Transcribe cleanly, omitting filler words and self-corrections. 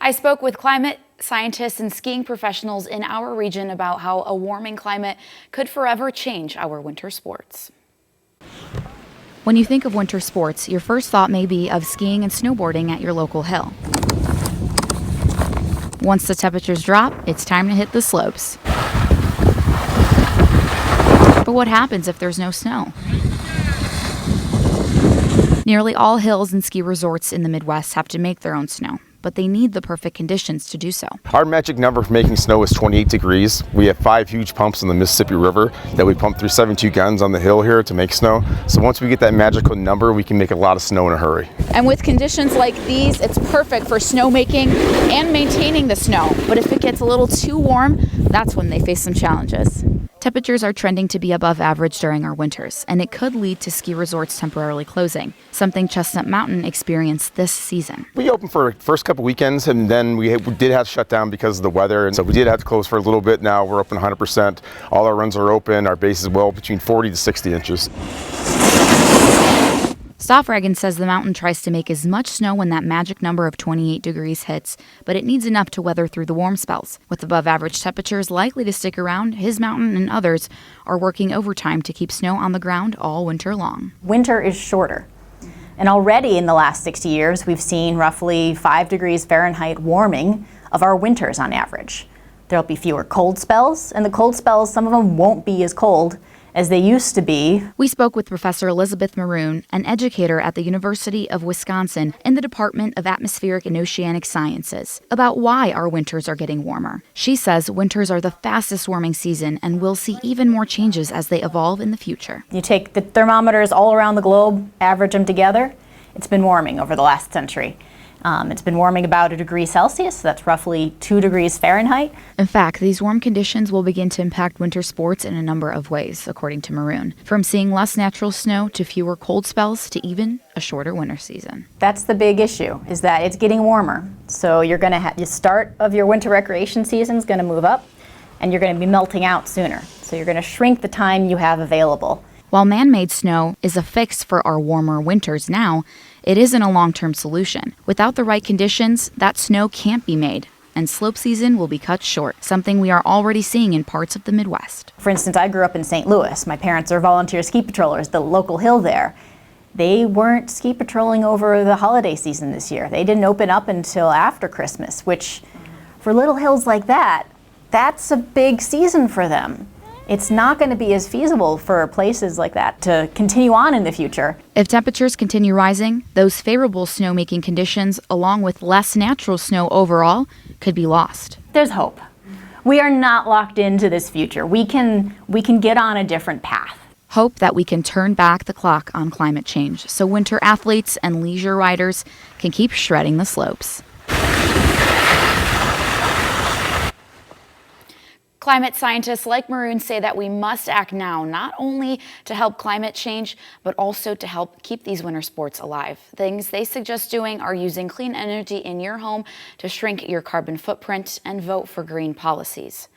I spoke with climate scientists and skiing professionals in our region about how a warming climate could forever change our winter sports. When you think of winter sports, your first thought may be of skiing and snowboarding at your local hill. Once the temperatures drop, it's time to hit the slopes. But what happens if there's no snow? Nearly all hills and ski resorts in the Midwest have to make their own snow, but they need the perfect conditions to do so. Our magic number for making snow is 28 degrees. We have 5 huge pumps in the Mississippi River that we pump through 72 guns on the hill here to make snow. So once we get that magical number, we can make a lot of snow in a hurry. And with conditions like these, it's perfect for snowmaking and maintaining the snow. But if it gets a little too warm, that's when they face some challenges. Temperatures are trending to be above average during our winters, and it could lead to ski resorts temporarily closing, something Chestnut Mountain experienced this season. We opened for the first couple weekends, and then we did have to shut down because of the weather, and so we did have to close for a little bit. Now we're open 100%. All our runs are open. Our base is well between 40 to 60 inches. Stoffragan says the mountain tries to make as much snow when that magic number of 28 degrees hits, but it needs enough to weather through the warm spells. With above average temperatures likely to stick around, his mountain and others are working overtime to keep snow on the ground all winter long. Winter is shorter. And already in the last 60 years, we've seen roughly 5 degrees Fahrenheit warming of our winters on average. There'll be fewer cold spells, and the cold spells, some of them won't be as cold as they used to be. We spoke with Professor Elizabeth Maroon, an educator at the University of Wisconsin in the Department of Atmospheric and Oceanic Sciences, about why our winters are getting warmer. She says winters are the fastest warming season, and we'll see even more changes as they evolve in the future. You take the thermometers all around the globe, average them together, it's been warming over the last century. It's been warming about 1 degree Celsius, so that's roughly 2 degrees Fahrenheit. In fact, these warm conditions will begin to impact winter sports in a number of ways, according to Maroon. From seeing less natural snow to fewer cold spells to even a shorter winter season. That's the big issue, is that it's getting warmer. So you're going to have the start of your winter recreation season is going to move up, and you're going to be melting out sooner. So you're going to shrink the time you have available. While man-made snow is a fix for our warmer winters now, it isn't a long-term solution. Without the right conditions, that snow can't be made, and slope season will be cut short, something we are already seeing in parts of the Midwest. For instance, I grew up in St. Louis. My parents are volunteer ski patrollers, the local hill there. They weren't ski patrolling over the holiday season this year. They didn't open up until after Christmas, which for little hills like that, that's a big season for them. It's not going to be as feasible for places like that to continue on in the future. If temperatures continue rising, those favorable snowmaking conditions, along with less natural snow overall, could be lost. There's hope. We are not locked into this future. We can get on a different path. Hope that we can turn back the clock on climate change so winter athletes and leisure riders can keep shredding the slopes. Climate scientists like Maroon say that we must act now, not only to help climate change, but also to help keep these winter sports alive. Things they suggest doing are using clean energy in your home to shrink your carbon footprint and vote for green policies.